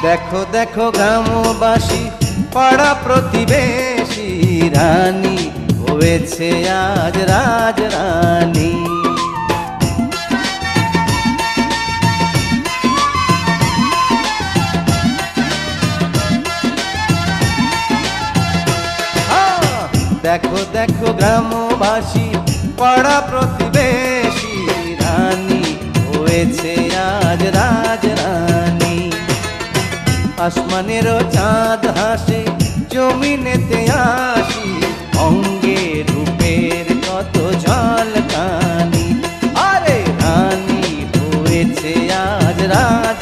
দেখো দেখো গ্রামবাসী পাড়া প্রতিবেশী, রানী হয়েছে আজ রাজরানী। দেখো দেখো গ্রামবাসী পাড়া প্রতিবেশী, রানী হয়েছে আজ রাজরানী। আসমানেরও চাঁদ হাসে জমিনেতে আসি, অঙ্গে রূপের কত ঝলকানি। আরে রানী হয়েছে আজ রাজ